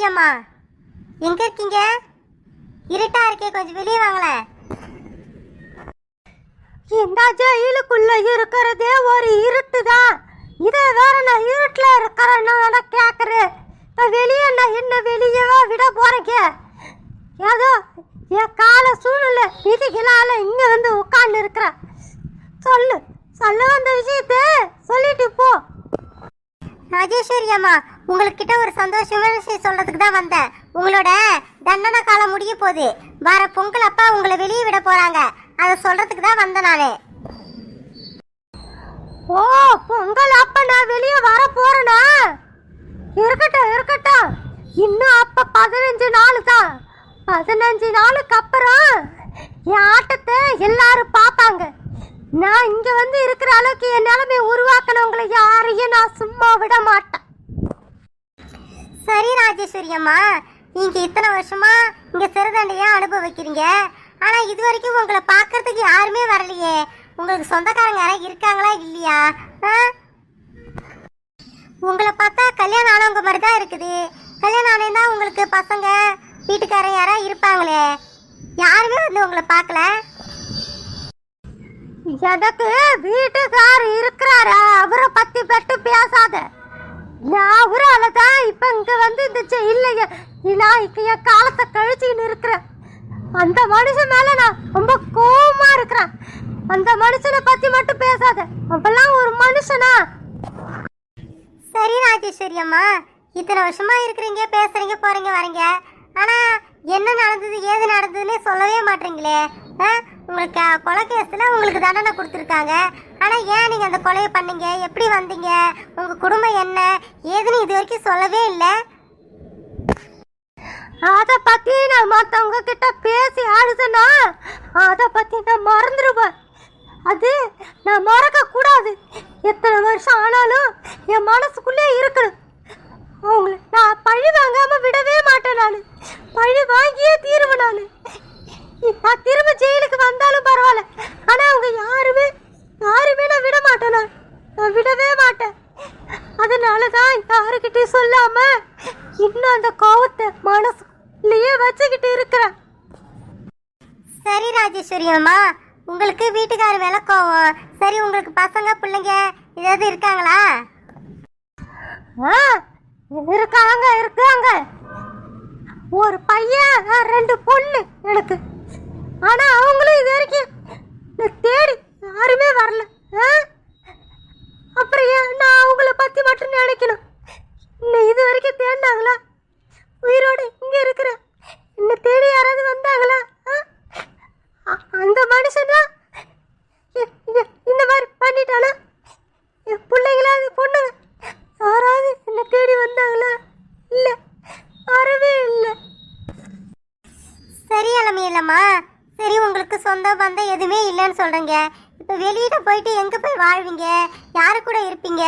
அம்மா, எங்க இருக்கீங்க? இருட்டா இருக்கே, கொஞ்சம் வெளியே வாங்களேன். இந்த ஜெயிலுக்குள்ள இருக்கிறதே ஒரு இருட்டு தான். இதை வேற நான் இருட்டுல இருக்கிறேன்னு கேட்குறேன். வெளியே நான் என்ன வெளியவா விட போறேங்க? ஏதோ என் கால சூழ்நிலை விதிகளால இங்க வந்து உட்கார்ந்து இருக்கிறேன். சொல்லு சொல்ல வந்த விஷயத்த சொல்லிட்டு போ. ராஜேஸ்வரி அம்மா, உங்ககிட்ட ஒரு சந்தோஷமான விஷயம் சொல்றதுக்கு தான் வந்தேன். உங்களோட தண்டனை காலம் முடிய போகுது. வர பொங்கல் அப்பா உங்களை வெளியே விட போறாங்க. அதை சொல்றதுக்கு தான் வந்தேன் நானு. ஓ, பொங்கல் அப்ப நான் வெளியே வர போறேனா? இருக்கட்டும் இருக்கட்டும். இன்னும் அப்ப 15 நாள் தான். 15 நாளுக்கு அப்புறம் என் ஆட்டத்தை எல்லாரும் பார்ப்பாங்க. நான் இங்க வந்து இருக்கிற அளவுக்கு என் நிலைமை உருவாக்கணவங்களை யாரையும் நான் சும்மா விட மாட்டேன். சரி ராஜேஸ்வரி அம்மா, நீங்க இத்தனை வருஷமா இங்க சிறுதண்டையா அனுபவிக்கிறீங்க. ஆனா இது வரைக்கும் உங்களை பார்க்கறதுக்கு யாருமே வரலையே. உங்களுக்கு சொந்தக்காரங்க யாராவது இருக்காங்களா இல்லையா? உங்களை பார்த்தா கல்யாணம் ஆனவங்க மாதிரி தான் இருக்குது. கல்யாணம் ஆனேன்னா உங்களுக்கு பசங்க வீட்டுக்காரங்க யாராவது இருப்பாங்களே, யாருமே வந்து உங்களை பார்க்கல. எனக்கு வீட்டுக்கார் இருக்கிறாரா? அவரை பத்தி பட்டு பேசாத. அவரால தான் இப்ப இங்க வந்து இந்த ஜெயிலைய நான் என் காலத்தை கழிச்சுன்னு இருக்கிறேன். அந்த மனுஷன் மேல நான் ரொம்ப கோவமா இருக்கிறேன். அந்த மனுஷனை பத்தி மட்டும் பேசாத. அப்பெல்லாம் ஒரு மனுஷனா? சரி ராஜேஸ்வரி அம்மா, இத்தனை வருஷமா இருக்கிறீங்க, பேசுறீங்க, போறீங்க, வரீங்க. ஆனா என்ன நடந்தது ஏது நடந்ததுன்னே சொல்லவே மாட்டீங்களே. உங்களுக்கு கொலை கேஸ்ல உங்களுக்கு தண்டனை கொடுத்துருக்காங்க. ஆனா ஏன் நீங்க அந்த கொலையை பண்ணீங்க, எப்படி வந்தீங்க, உங்க குடும்பம் என்ன ஏதுன்னு இது வரைக்கும் சொல்லவே இல்லை. அத பத்தி நான் மத்தவங்க கிட்ட பேசி ஆடுதுன்னா அத பத்தி நான் மறந்துடுவேன். அது நான் மறக்க கூடாது. எத்தனை வருஷம் ஆனாலும் என் மனசுக்குள்ளே இருக்கணும். அவங்கள நான் பழி வாங்காம விடவே மாட்டேன். நான் பழி வாங்கியே தீருவேன். நான் திரும்ப ஜெயிலுக்கு வந்தாலும் பரவாயில்ல. ஆனா அவங்க யாருமே நான் விட மாட்டேன். நான் விடவே மாட்டேன். அதனாலதான் யாருக்கிட்டையும் சொல்லாம இன்னும் அந்த கோவத்தை மனசுலயே வச்சுக்கிட்டு இருக்கிறேன். சரி ராஜேஸ்வரி அம்மா, உங்களுக்கு வீட்டுக்காரர் மேல கோவம். சரி, உங்களுக்கு பசங்க பிள்ளைங்க ஏதாவது இருக்காங்களா? இருக்காங்க. ஒரு பையன் 2 பொண்ணு எனக்கு. ஆனா அவங்களும் இது வரைக்கும் தேடி யாருமே வரல. அப்புறம் ஏன் நான் அவங்கள பத்தி மட்டும் நினைக்கணும்? இன்னும் இது வரைக்கும் தேடினாங்களா? உயிரோடு இங்க இருக்கிற என்ன தேடி யாராவது வந்தாங்களா? அந்த மனுஷன் தான் இந்த மாதிரி பண்ணிட்டானா? என் பிள்ளைங்களாவது பொண்ணுங்க யாராவது என்ன தேடி வந்தாங்களா? இல்ல, வரவே இல்லை. சரி அலமையிலம்மா, சரி, உங்களுக்கு சொந்த பந்தம் எதுவுமே இல்லைன்னு சொல்றீங்க. இப்போ வெளியில போயிட்டு எங்க போய் வாழ்வீங்க? யாரு கூட இருப்பீங்க?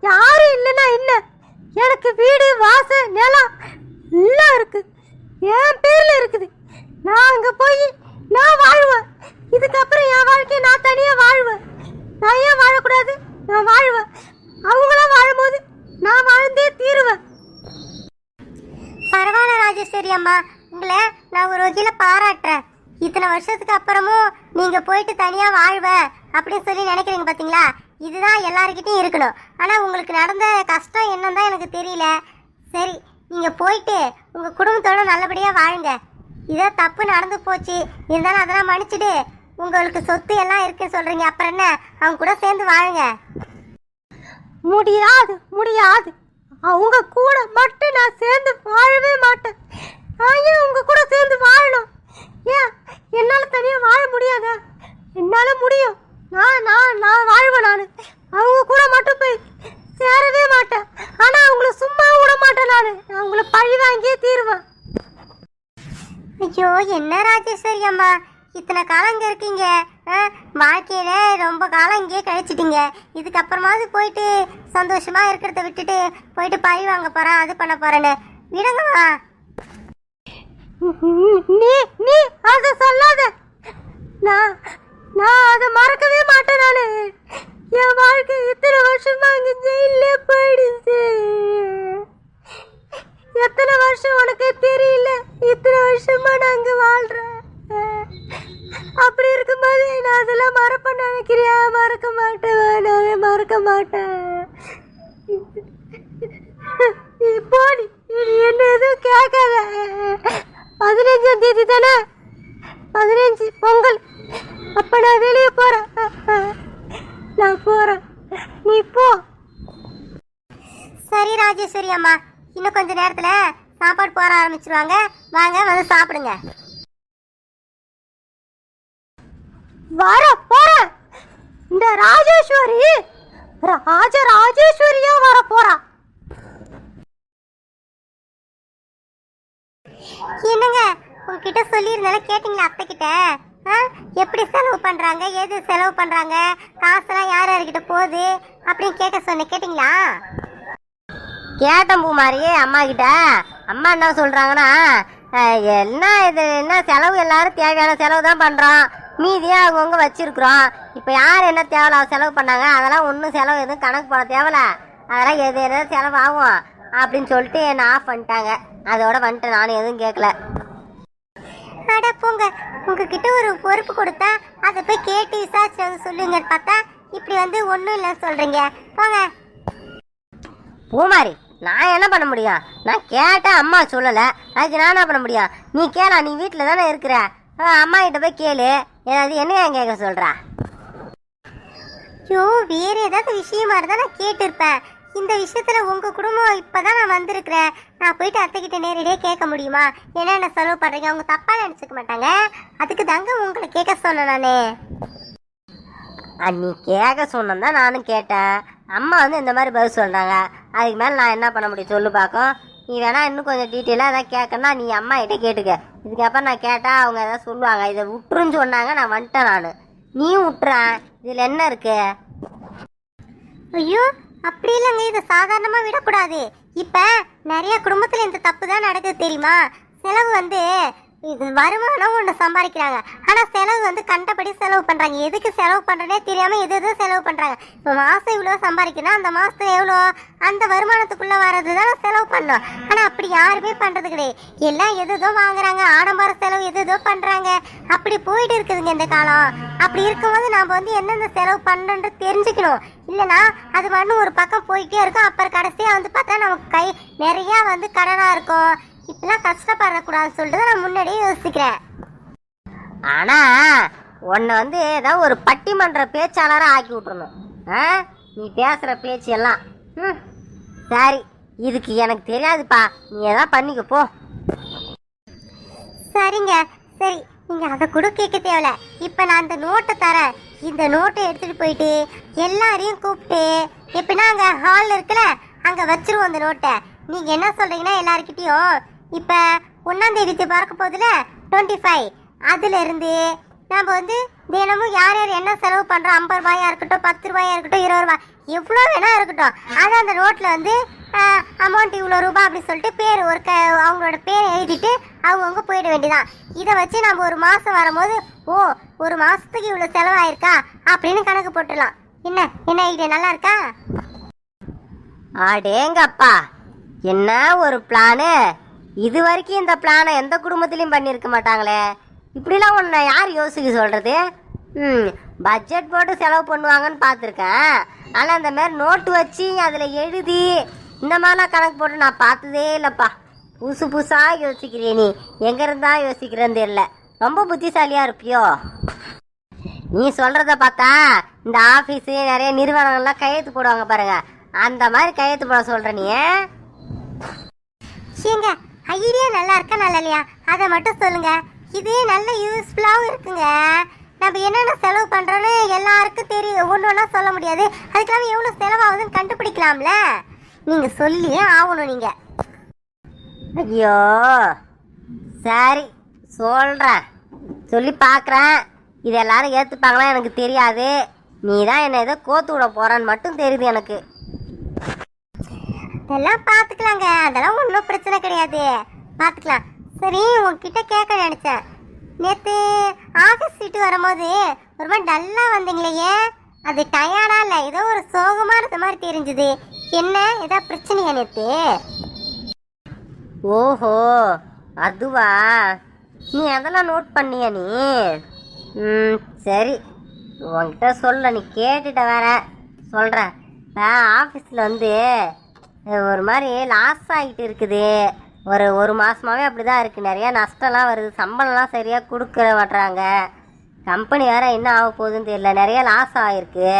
யாரும் இல்லைன்னா என்ன? எனக்கு வீடு வாசல் நிலம் எல்லாம் இருக்கு. என் பேர்ல இருக்குது. நான் அங்க போய் நான் வாழ்வேன். இதுக்கப்புறம் என் வாழ்க்கையை நான் தனியா வாழ்வேன். நான் ஏன் வாழக்கூடாது? நான் வாழ்வேன். அவங்களாம் வாழும்போது நான் வாழ்ந்தே தீருவேன். பரவாயில்ல ராஜேஸ்வரி அம்மா, உங்களை நான் ஒரு வகையில பாராட்டுறேன். இத்தனை வருஷத்துக்கு அப்புறமும் நீங்க போயிட்டு தனியா வாழ்வ அப்படின்னு சொல்லி நினைக்கிறீங்க பாத்தீங்களா? இதுதான் எல்லாருக்கிட்டையும் இருக்கணும். ஆனா உங்களுக்கு நடந்த கஷ்டம் என்னன்னு தான் எனக்கு தெரியல. சரி, நீங்க போயிட்டு உங்க குடும்பத்தோட நல்லபடியா வாழுங்க. இதோ தப்பு நடந்து போச்சு, இருந்தாலும் அதெல்லாம் மன்னிச்சுட்டு உங்களுக்கு சொத்து எல்லாம் இருக்குன்னு சொல்றீங்க. அப்புறம் என்ன, அவங்க கூட சேர்ந்து வாழுங்க. முடியாது. அவங்க கூட மட்டும் நான் சேர்ந்து வாழவே மாட்டேன். நான் ஏன் உங்க கூட சேர்ந்து வாழணும்? ஏன் என்னால தனியா வாழ முடியாதா? என்னால முடியும். நான் வாழ்வேன். நான் அவங்க கூட மட்டும் போய் சேரவே மாட்டேன். ஆனா அவங்கள சும்மா விட மாட்டேன். நான் அவங்கள பழி வாங்கியே தீருவேன். ஐயோ, என்ன ராஜேஸ்வரி அம்மா, இத்தனை காலம் இங்கே இருக்கீங்க. வாழ்க்கையில ரொம்ப காலம் இங்கேயே கழிச்சிட்டீங்க. இதுக்கப்புறமாவது போயிட்டு சந்தோஷமா இருக்கிறத விட்டுட்டு போயிட்டு பழி வாங்க போறேன், அது பண்ண போறேன்னு விடுங்கம்மா. நீ அதை சொல்லாத. நான் அதை மறக்கவே மாட்டேன். என் வாழ்க்கை இத்தனை வருஷமா அங்க ஜெயிலே போயிடுச்சு. எத்தனை வருஷம் உனக்கு தெரியல, இத்தனை வருஷமா நான் அங்க வாழ்றேன். அப்படி இருக்கும்போது நான் அதெல்லாம் மறப்ப நினைக்கிறியா? மறக்க மாட்டேன், நான் மறக்க மாட்டேன். போடி, என்ன எதுவும் கேட்காத. 15ஆம் தேதி தானே, 15 பொங்கல். அப்ப நான் வெளியே போறேன். நான் போறேன், நீ போ. சரி ராஜேஸ்வரி அம்மா, இன்னும் கொஞ்ச நேரத்துல சாப்பாடு போட ஆரம்பிச்சிருவாங்க. வாங்க வந்து சாப்பிடுங்க. வர போற இந்த ராஜேஸ்வரி ராஜேஸ்வரியா வர போறா. என்னங்க உங்ககிட்ட சொல்லியிருந்தாலும் கேட்டீங்களா அத்தை கிட்ட? எப்படி செலவு பண்றாங்க, எது செலவு பண்றாங்க, காசெல்லாம் யார் யார்கிட்ட போகுது அப்படின்னு கேட்க சொன்னேன், கேட்டீங்களா? கேட்டேன் பூமாரி அம்மா கிட்ட. அம்மா என்ன சொல்றாங்கன்னா, என்ன இது, என்ன செலவு எல்லாரும் தேவையான செலவு தான் பண்றோம், மீதியே அவங்கவுங்க வச்சிருக்கிறோம். இப்போ யார் என்ன தேவையில்ல செலவு பண்ணாங்க, அதெல்லாம் ஒன்றும் செலவு எதுவும் கணக்கு போட தேவையில்ல, அதெல்லாம் எது எதாவது செலவு ஆகும் அப்படின்னு சொல்லிட்டு என்னை ஆஃப் பண்ணிட்டாங்க. அதோட வந்துட்டு நானும் எதுவும் கேட்கல. அட போங்க, உங்ககிட்ட ஒரு பொறுப்பு கொடுத்தா அதை போய் கேட்டு விசாரிச்சு சொல்லுங்கன்னு பார்த்தா இப்படி வந்து ஒன்றும் இல்லைன்னு சொல்றீங்க. போங்க. பூமாரி, நான் என்ன பண்ண முடியும்? நான் கேட்டேன், அம்மா சொல்லலை, அதுக்கு நான் என்ன பண்ண முடியும்? நீ கேளா, நீ வீட்டில் தானே இருக்கிற, அம்மா கிட்ட போய் கேளு. ஏதாவது என்ன கேட்க சொல்கிறா? ஐயோ, வேற ஏதாவது விஷயமா இருந்தா நான் கேட்டிருப்பேன். இந்த விஷயத்துல உங்க குடும்பம் இப்பதான் நான் வந்திருக்கிறேன், நான் போயிட்டு அத்தைக்கிட்ட நேரடியே கேட்க முடியுமா? என்னென்ன செலவு பண்றீங்க? அவங்க தப்பா நினைச்சுக்க மாட்டாங்க, அதுக்கு தாங்க உங்களை கேட்க சொன்னேன் நானு. நீ கேட்க சொன்னதான் நானும் கேட்டேன். அம்மா வந்து இந்த மாதிரி பதில் சொல்கிறாங்க, அதுக்கு மேலே நான் என்ன பண்ண முடியும் சொல்லு பார்க்கும். நீ வேணா இன்னும் கொஞ்சம் டீட்டெயிலாக எதாவது கேட்கணும்னா நீ அம்மா கிட்டே கேட்டுக்க. இதுக்கப்புறம் நான் கேட்டால் அவங்க எதாவது சொல்லுவாங்க. இதை விட்டுருன்னு சொன்னாங்க, நான் வந்துட்டேன். நான் நீயும் விட்டுறேன், இதில் என்ன இருக்கு? ஐயோ, அப்படி இல்லைங்க, இதை சாதாரணமாக விடக்கூடாது. இப்போ நிறைய குடும்பத்தில் இந்த தப்பு தான் நடக்குது தெரியுமா? செலவு வந்து இது வருமானம் ஒன்று சம்பாதிக்கிறாங்க, ஆனால் செலவு வந்து கண்டபடி செலவு பண்ணுறாங்க. எதுக்கு செலவு பண்ணுறனே தெரியாமல் எது எதுவும் செலவு பண்ணுறாங்க. இப்போ மாதம் இவ்வளோ சம்பாதிக்கணும், அந்த மாதத்துல எவ்வளோ அந்த வருமானத்துக்குள்ளே வர்றது தான் செலவு பண்ணோம். ஆனால் அப்படி யாருமே பண்ணுறது கிடையாது. எல்லாம் எது எதோ வாங்குறாங்க, ஆடம்பர செலவு எது எதோ பண்ணுறாங்க. அப்படி போயிட்டு இருக்குதுங்க இந்த காலம். அப்படி இருக்கும்போது நாம் வந்து எந்தெந்த செலவு பண்ணுறது தெரிஞ்சுக்கணும். இல்லைனா அது மட்டும் ஒரு பக்கம் போயிட்டே இருக்கும். அப்புறம் கடைசியாக வந்து பார்த்தா நமக்கு கை நிறையா வந்து கடனாக இருக்கும். இப்பெல்லாம் கஷ்டப்படக்கூடாதுன்னு சொல்லிட்டு நான் முன்னாடியே யோசிக்கிறேன். ஆனா உன்னை வந்து ஏதாவது ஒரு பட்டிமன்ற பேச்சாளராக ஆக்கி விட்டுறணும். நீ பேசுற பேச்சு எல்லாம் சரி, இதுக்கு எனக்கு தெரியாதுப்பா, நீ ஏதாவது பண்ணிக்க போ. சரிங்க, சரி, நீங்க அதை கூட கேட்க தேவையில்ல. இப்ப நான் இந்த நோட்டை தரேன். இந்த நோட்டை எடுத்துட்டு போயிட்டு எல்லாரையும் கூப்பிட்டு எப்படின்னா அங்க ஹால் இருக்குல்ல, அங்க வச்சிருவோம் அந்த நோட்டை. நீங்க என்ன சொல்றீங்கன்னா எல்லாருக்கிட்டையும் இப்ப 1ஆம் தேதி பிறக்க போகுதுல 25, அதுல இருந்து நம்ம வந்து தினமும் யார் யார் என்ன செலவு பண்றோம், 50 ரூபாயா இருக்கட்டும், 10 ரூபாயா இருக்கட்டும், 20 ரூபாய், எவ்வளோ வேணா இருக்கட்டும், அது அந்த நோட்ல வந்து அமௌண்ட் இவ்வளோ ரூபாய் அப்படி சொல்லிட்டு பேர் அவங்களோட பேரை எழுதிட்டு அவங்கவுங்க போயிட வேண்டியதான். இதை வச்சு நம்ம ஒரு மாசம் வரும்போது ஒரு மாசத்துக்கு இவ்வளோ செலவாயிருக்கா அப்படின்னு கணக்கு போட்டுடலாம். என்ன ஐடியா, நல்லா இருக்கா? அடேங்கப்பா, என்ன ஒரு பிளானு! இது வரைக்கும் இந்த பிளானை எந்த குடும்பத்திலையும் பண்ணியிருக்க மாட்டாங்களே. இப்படிலாம் உன்னை யார் யோசிக்க சொல்கிறது? பட்ஜெட் போட்டு செலவு பண்ணுவாங்கன்னு பார்த்துருக்கேன், ஆனால் அந்த மாதிரி நோட்டு வச்சு அதில் எழுதி இந்த மாதிரிலாம் கணக்கு போட்டு நான் பார்த்ததே இல்லைப்பா. புதுசு புதுசாக யோசிக்கிறே, நீ எங்கேருந்தா யோசிக்கிறேன்னு தெரியல. ரொம்ப புத்திசாலியாக இருப்பியோ? நீ சொல்கிறத பார்த்தா இந்த ஆஃபீஸு நிறைய நிறுவனங்கள்லாம் கையெழுத்து போடுவாங்க பாருங்க, அந்த மாதிரி கையெழுத்து போட சொல்கிற நீ. ஏங்க, ஐடியா நல்லா இருக்கா நல்லா இல்லையா அதை மட்டும் சொல்லுங்க. இது நல்ல யூஸ்ஃபுல்லாகவும் இருக்குங்க. நம்ம என்னென்ன செலவு பண்ணுறோன்னு எல்லாருக்கும் தெரியும், ஒன்று ஒன்றா சொல்ல முடியாது. அதுக்கெல்லாம் எவ்வளோ செலவாகுதுன்னு கண்டுபிடிக்கலாம்ல. நீங்கள் சொல்லியே ஆகணும். நீங்கள் ஐயோ, சரி சொல்கிறேன், சொல்லி பார்க்குறேன். இது எல்லாரும் ஏற்றுப்பாங்களா எனக்கு தெரியாது. நீ தான் என்னை ஏதோ கோத்து விட போகிறான்னு மட்டும் தெரியுது எனக்கு. அதெல்லாம் பார்த்துக்கலாங்க, அதெல்லாம் ஒன்றும் பிரச்சனை கிடையாது, பார்த்துக்கலாம். சரி, உங்ககிட்ட கேட்க நினச்சேன். நேற்று ஆஃபீஸ் விட்டு வரும்போது ஒரு மாதிரி டல்லாக வந்தீங்களே, அது டயர்டா இல்ல, ஏதோ ஒரு சோகமானது மாதிரி தெரிஞ்சது. என்ன ஏதாவது பிரச்சனையா நேத்து? ஓஹோ, அதுவா? நீ அதெல்லாம் நோட் பண்ணியா நீ? சரி, உன்கிட்ட சொல்ல, நீ கேட்டுட்ட வேற சொல்கிறேன். ஆஃபீஸில் வந்து ஒரு மாதிரி லாஸ் ஆகிட்டு இருக்குது. ஒரு மாதமாகவே அப்படி தான் இருக்குது. நிறையா நஷ்டம்லாம் வருது, சம்பளம்லாம் சரியாக கொடுக்க மாட்டுறாங்க. கம்பெனி வேறு என்ன ஆக போகுதுன்னு தெரியல, நிறைய லாஸ் ஆகிருக்கு.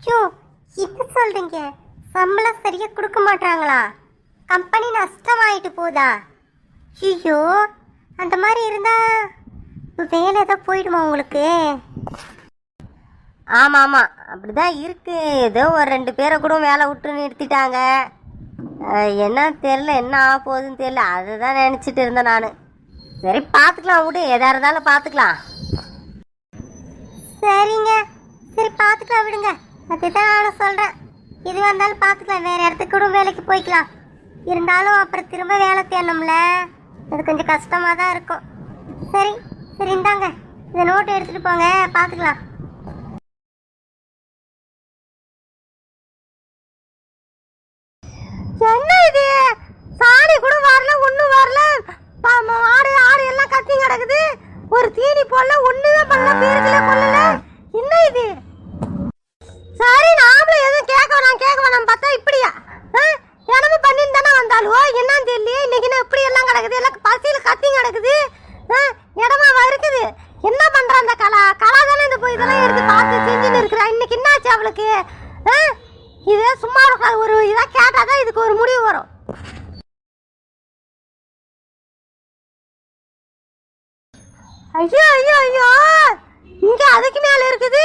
ஐயோ, என்ன சொல்றீங்க? சம்பளம் சரியா கொடுக்க மாட்டாங்களா? கம்பெனி நஷ்டமாயிட்டு போதா? ஐயோ, அந்த மாதிரி இருந்தா வேலை ஏதாவது போயிடுமா உங்களுக்கு? ஆமாம் ஆமாம், அப்படி தான் இருக்குது. ஏதோ ஒரு 2 பேரை கூட வேலை விட்டு நிறுத்திட்டாங்க. என்னன்னு தெரில, என்ன ஆக போகுதுன்னு தெரியல. அதை தான் நினச்சிட்டு இருந்தேன் நான். சரி, பார்த்துக்கலாம் விடு, எதாக இருந்தாலும் பார்த்துக்கலாம். சரிங்க, சரி பார்த்துக்கலாம் விடுங்க. அதுதான் நானும் சொல்கிறேன். எது வந்தாலும் பார்த்துக்கலாம், வேறு இடத்துக்கு கூட வேலைக்கு போய்க்கலாம். இருந்தாலும் அப்புறம் திரும்ப வேலை தேடணும்ல, அது கொஞ்சம் கஷ்டமாக தான் இருக்கும். சரி சரி, இந்தாங்க, இந்த நோட்டை எடுத்துகிட்டு போங்க, பார்த்துக்கலாம். என்ன இது? சாணி கூட வரல, ஒன்றும் வரல. ஆடு ஆடு எல்லாம் கத்தி கிடக்குது. ஒரு தீனி போடல, ஒண்ணுமே பண்ணல, பேருக்குல கொள்ளல. என்ன இது? சரி, நாமளும் எதுவும் கேட்க வேணாம் பார்த்தா இப்படியா? எனமும் பண்ணின்னு தானே வந்தாலுவோ, என்னன்னு தெரியலையே. இன்னைக்கு இப்படி எல்லாம் கிடக்குது, எல்லாம் பசியில் கத்தி கிடக்குது. இடமா இருக்குது. என்ன பண்ற அந்த கலா தானே இந்த போய் இதெல்லாம் எடுத்து பார்த்து செஞ்சுன்னு இருக்கிறா. இன்னைக்கு என்னாச்சு அவளுக்கு? இதே சும்மா இருக்காது, ஒரு இதாக கேட்டாதான் இதுக்கு ஒரு முடிவு வரும். ஐயோ ஐயோ ஐயோ, இங்க அதுக்கு மேல இருக்குது.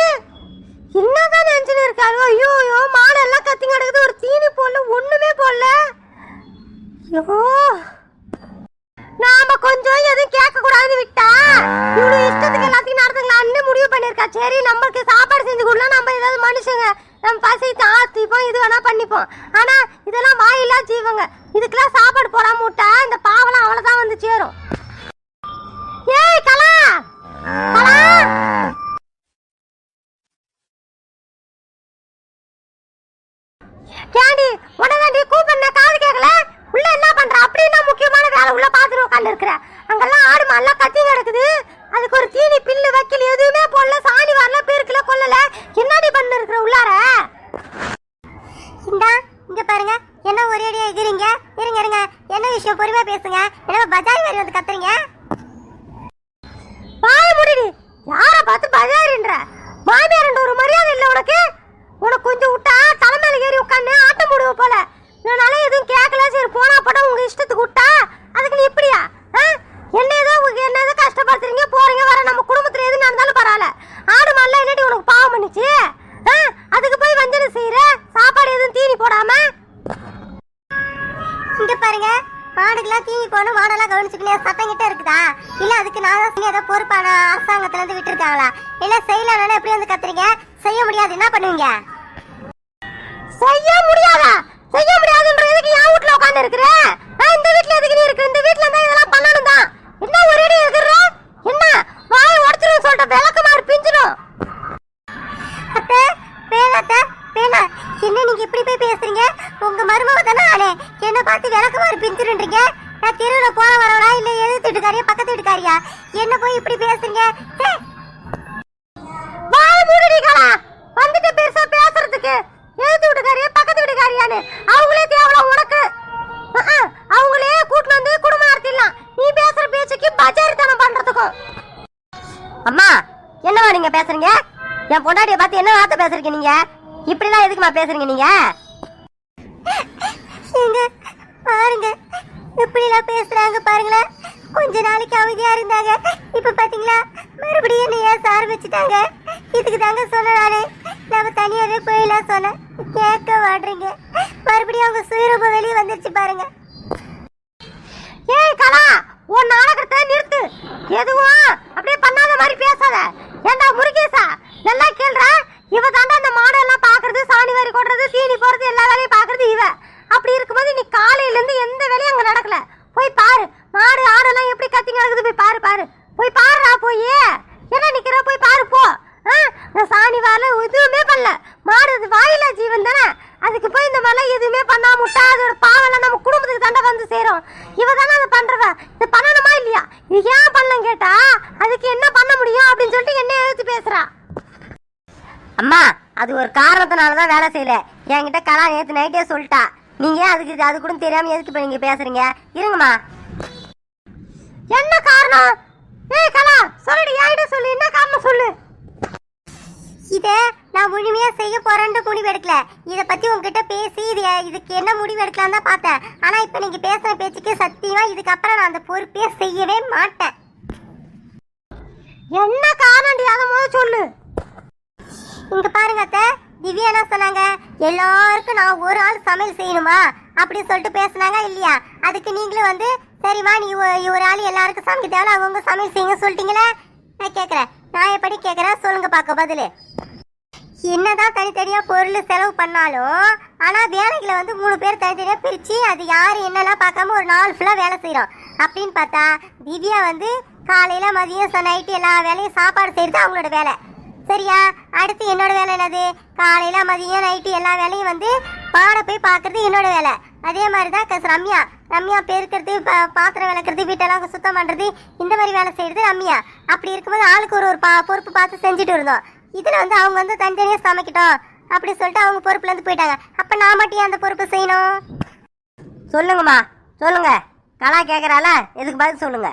என்னதான் நினைச்சுன்னு இருக்காரு? ஐயோ ஐயோ, மாடெல்லாம் கத்தி கிடக்குது. ஒரு தீனி போடல, ஒண்ணுமே போடல. ஐயோ, நாம கொஞ்சம் எதுவும் கேட்க கூடாதுன்னு விட்டா இவ்வளவு இஷ்டத்துக்கு எல்லாத்தையும் நடந்துக்கலாம்னு முடிவு பண்ணிருக்கா. சரி, நம்மளுக்கு சாப்பாடு செஞ்சு கொடுக்கலாம், நம்ம ஏதாவது மனுஷங்க, நம்ம பசி தாத்திப்போம், இது வேணா பண்ணிப்போம். ஆனா இதெல்லாம் வாயிலா ஜீவங்க. இதுக்கெல்லாம் சாப்பாடு போடாம விட்டா இந்த பாவெல்லாம் அவ்வளவுதான் வந்து சேரும். ஏய் கலா, கலா, கேண்டி உடனே கூப்பிடுன காது கேட்கல. உள்ள என்ன பண்ற? அப்படின்னா முக்கியமான வேலை உள்ள பாத்துட்டு உட்கார்ந்து இருக்கிற. அங்கெல்லாம் ஆடு மாடெல்லாம் கத்தி கிடக்குது. அதுக்கு ஒரு தீனி பில்லு வைக்கல, எதுவுமே போடல, சாணி வரல, பெருக்கல, கொல்லல. என்னடி பண்ண இருக்கிற உள்ளார? இந்தா இங்க பாருங்க, என்ன ஒரே அடியா எகிறீங்க? இருங்க இருங்க, என்ன விஷயம்? பொறுமையா பேசுங்க. என்ன பஜாரி மாதிரி வந்து கத்துறீங்க? வாய முடிடி. யார பார்த்து பஜாரின்ற? மாமியார்ன்ற ஒரு மரியாதை இல்லை உனக்கு? உனக்கு கொஞ்சம் விட்டா தலைமையில ஏறி உட்காந்து ஆட்டம் போடுவ போல. இதனால எதுவும் கேட்கல. சரி, போனா படம் உங்க இஷ்டத்துக்கு விட்டா அதுக்கு நீ இப்படியா? என்ன ஏதோ கஷ்டப்படுத்துறீங்க, போறீங்க வர. நம்ம குடும்பத்துல எது நடந்தாலும் பரவாயில்ல. ஆடு மாடெல்லாம் என்னடி உனக்கு பாவம் பண்ணிச்சு? அதுக்கு போய் வஞ்சனை செய்யற? சாப்பாடு எதுவும் தீனி போடாம? இங்க பாருங்க, மாடுக்கெல்லாம் தீனி போகணும், மாடெல்லாம் கவனிச்சுக்கணும் சத்தம் கிட்ட இருக்குதா? இல்ல அதுக்கு நான் தான் ஏதோ பொறுப்பான அரசாங்கத்துல இருந்து விட்டு இருக்காங்களா? இல்ல செய்யலாம், எப்படி வந்து கத்துறீங்க? செய்ய முடியாது, என்ன பண்ணுவீங்க? செய்ய முடியாதா? செய்ய முடியாதுன்றதுக்கு என் வீட்டுல உட்காந்து இருக்கிற? இந்த வீட்டுல எதுக்கு நீ இருக்கு? இந்த வீட்டுல இருந்தா இதெல்லாம் பண்ணணும் தான். என்ன ஒரு இடி இருக்கிற? என்ன வாயை உடச்சிரும் சொல்லிட்ட, விளக்கமாறு பிஞ்சிடும். அத்தை, வேணாத்த, வேணாம். என்ன நீங்க இப்படி போய் பேசுறீங்க? உங்க மருமக தானே ஆளே, என்ன பார்த்து விளக்கு மாதிரி பிஞ்சிருன்றீங்க. நான் தெருவுல போன வரவனா இல்ல எதிர்த்து வீட்டுக்காரியா பக்கத்து வீட்டுக்காரியா? என்ன போய் இப்படி பேசுறீங்க? வாயை மூடிடிகளா, வந்துட்டு பெருசா பேசுறதுக்கு. எதிர்த்து வீட்டுக்காரியா பக்கத்து வீட்டுக்காரியான்னு அவங்களே தேவல உனக்கு. அவங்களே கூட்டிட்டு வந்து குடும்பம் நடத்திடலாம். நீ பேசுற பேச்சுக்கு பஜாரித்தனம் பண்றதுக்கும். அம்மா, என்னவா நீங்க பேசுறீங்க? என் பொண்டாட்டியை பார்த்து என்ன வார்த்தை பேசுறீங்க நீங்க? இப்படிலாம் எதுக்குமா பேசுறீங்க நீங்க? பாருங்க, இப்படிலாம் பேசுறாங்க பாருங்களேன். கொஞ்ச நாளைக்கு அமைதியா இருந்தாங்க, இப்ப பாத்தீங்களா மறுபடியும் என்ன ஏன் சார் வச்சுட்டாங்க. இதுக்கு தாங்க சொன்ன நானு, நம்ம தனியாவே போயிடலாம் சொன்னேன். கேட்க மாட்டீங்க. மறுபடியும் அவங்க சுயரூபம் வெளியே வந்துருச்சு பாருங்க. ஏய் கலா, உன் நாடகத்தை நிறுத்து. எதுவும் அப்படியே பண்ணாத மாதிரி பேசாத. ஏண்டா முருகேசா, நல்லா கேள்றா. இவ தாண்டா அந்த மாடெல்லாம் பாக்குறது, சாணி வாரி கொட்டுறது, தீனி போறது, எல்லா வேலையும் பாக்குறது இவ. அப்படி இருக்கும்போது நீ காலையில இருந்து எந்த வேலையும் அங்க நடக்கல. போய் பாரு, மாடு ஆடெல்லாம் எப்படி கத்தி கிடக்குது. போய் பாரு, போய் பாருடா. போய் என்ன நிக்கிற? போய் பாரு போ. நான் சாணி வாழ எதுவுமே பண்ணல. மாடு அது வாயில ஜீவன் தானே, அதுக்கு போய் இந்த மாதிரிலாம் எதுவுமே பண்ணாம விட்டா அதோட பாவெல்லாம் நம்ம குடும்பத்துக்கு தாண்டா வந்து சேரும். இவ தானே அதை பண்றவ, இது பண்ணணுமா இல்லையா? இது ஏன் பண்ணலன்னு கேட்டா அதுக்கு என்ன பண்ண முடியும் அப்படின்னு சொல்லிட்டு என்ன எழுத்து பேசுறா. அம்மா அது ஒரு காரணத்தினால தான் வேலை செய்யல. என்கிட்ட கலா நேற்று நைட்டே சொல்லிட்டா. நீங்க அதுக்கு அது கூட தெரியாம எதுக்கு இப்போ நீங்க பேசுறீங்க? இருங்கம்மா. என்ன காரணம்? ஏய் கலா, சொல்லுடி, என்கிட்ட சொல்லு, என்ன காரணம் சொல்லு. இதை நான் முழுமையா செய்ய போறேன்னு முடிவு எடுக்கல. இதை பத்தி உங்ககிட்ட பேசி இதுக்கு என்ன முடிவு எடுக்கலாம் தான் பார்த்தேன். ஆனா இப்ப நீங்க பேசுற பேச்சுக்கு சத்தியமா இதுக்கப்புறம் நான் அந்த பொறுப்பையே செய்யவே மாட்டேன். என்ன காரணம் அதை முதல் சொல்லு. இங்க பாருங்க அத்தை, திவ்யா என்ன சொன்னாங்க, எல்லாருக்கும் நான் ஒரு ஆள் சமையல் செய்யணுமா அப்படின்னு சொல்லிட்டு பேசுனாங்க இல்லையா? அதுக்கு நீங்களும் வந்து சரிம்மா நீ ஒரு ஆள் எல்லாருக்கும் சமைக்க தேவை, அவங்க சமையல் செய்யுங்க சொல்லிட்டீங்களே. நான் கேட்குறேன், நான் எப்படி கேட்குறேன் சொல்லுங்க பார்க்க பதில். என்னதான் தனித்தனியா பொருள் செலவு பண்ணாலும் ஆனா வேலைகளை வந்து 3 பேர் தனித்தனியா பிரிச்சு அது யாரு என்னெல்லாம் பார்க்காம ஒரு நாள் ஃபுல்லா வேலை செய்யறோம். அப்படின்னு பார்த்தா திவ்யா வந்து காலையில மதியம் நைட்டு எல்லா வேலையும் சாப்பாடு செய்யறது அவங்களோட வேலை. சரியா? அடுத்து என்னோட வேலை என்னது? காலையில மதியம் நைட்டு எல்லா வேலையும் வந்து பாட போய் பார்க்கறது என்னோட வேலை. அதே மாதிரிதான் ரம்யா பெருக்கிறது, பாத்திரம் விளக்குறது, வீட்டெல்லாம் சுத்தம் பண்றது, இந்த மாதிரி வேலை செய்யறது ரம்யா. அப்படி இருக்கும்போது ஆளுக்கு ஒரு பொறுப்பு பார்த்து செஞ்சுட்டு இருந்தோம். இதுல வந்து அவங்க வந்து தனித்தனியா சமைக்கட்டும் அப்படி சொல்லிட்டு அவங்க பொறுப்புல இருந்து போயிட்டாங்க. அப்ப நான் மட்டும் அந்த பொறுப்பு செய்யணும்? சொல்லுங்கம்மா சொல்லுங்க. கலா கேட்கறால, எதுக்கு பதில் சொல்லுங்க.